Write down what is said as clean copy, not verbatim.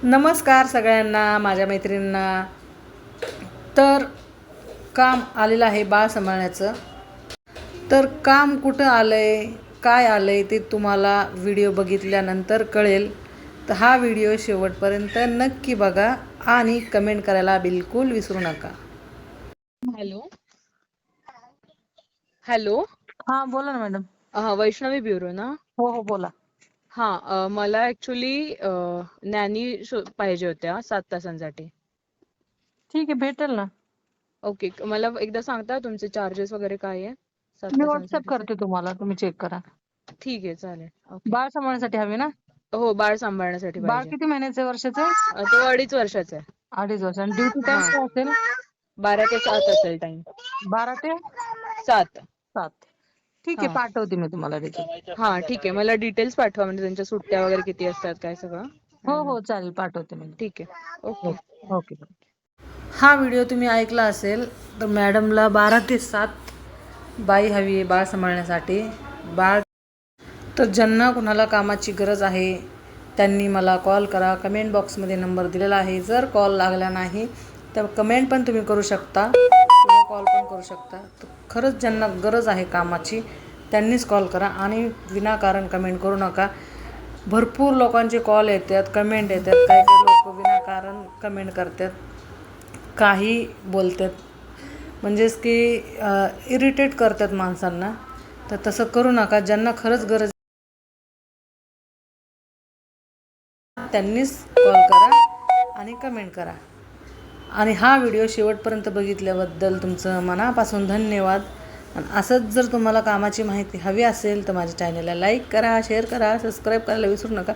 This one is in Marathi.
नमस्कार सगळ्यांना, माझ्या मैत्रिणींना. तर काम आलेलं आहे बाळ सांभाळण्याचं. तर काम कुठं आलं आहे, काय आलं आहे ते तुम्हाला व्हिडिओ बघितल्यानंतर कळेल. तर हा व्हिडिओ शेवटपर्यंत नक्की बघा आणि कमेंट करायला बिलकुल विसरू नका. Hello hello. हां, बोला ना मॅडम. वैष्णवी ब्युरो ना? हो हो, बोला. मला ऍक्च्युली नॅनी पाहिजे होत्या 7 तासांसाठी. ठीक आहे, भेटेल ना. ओके, मला एकदा सांगता तुमचे चार्जेस वगैरे काय आहे 7 मी व्हॉट्सअप तासांसाठी? करते तुम्हाला, तुम्ही चेक करा. ठीक आहे, चालेल. ओके. बाळ सांभाळण्यासाठी हवी ना? हो, बाळ सांभाळण्यासाठी बाळ पाहिजे. किती महिन्याचं, वर्षाचं? तो 2.5 वर्षाचा आहे. 2.5 वर्ष. आणि ड्युटी टाइम हा, काय असेल? 12 ते 7 असेल टाइम. 12 ते 7. 7. ठीक आहे, हा पाठवते मी तुम्हाला डिटेल. हा ठीक आहे, मला डिटेल्स पाठवा, म्हणजे त्यांच्या सुट्ट्या वगैरे किती असतात काय सगळं. हो हो, चालेल, पाठवते मी. ठीक आहे. ओके. Okay okay. हा व्हिडिओ तुम्ही ऐकला असेल तर मॅडमला 12 ते 7 बाई हवी आहे बाळ सांभाळण्यासाठी. तर ज्यांना कुणाला कामाची गरज आहे त्यांनी मला कॉल करा. कमेंट बॉक्समध्ये नंबर दिलेला आहे. जर कॉल लागला नाही तर कमेंट पण तुम्ही करू शकता किंवा कॉल पण करू शकता. तर खरंच ज्यांना गरज आहे कामाची त्यांनीच कॉल करा आणि विनाकारण कमेंट करू नका. भरपूर लोकांचे कॉल येतात, कमेंट येतात. काही काही लोक विनाकारण कमेंट करतात, काही बोलतात, म्हणजेच की इरिटेट करतात माणसांना. तर तसं करू नका. ज्यांना खरंच गरज त्यांनीच कॉल करा आणि कमेंट करा. आणि हा व्हिडिओ शेवटपर्यंत बघितल्याबद्दल तुमचं मनापासून धन्यवाद. आणि असंच जर तुम्हाला कामाची माहिती हवी असेल तर माझ्या चॅनलला लाईक करा, शेअर करा, सबस्क्राईब करायला विसरू नका.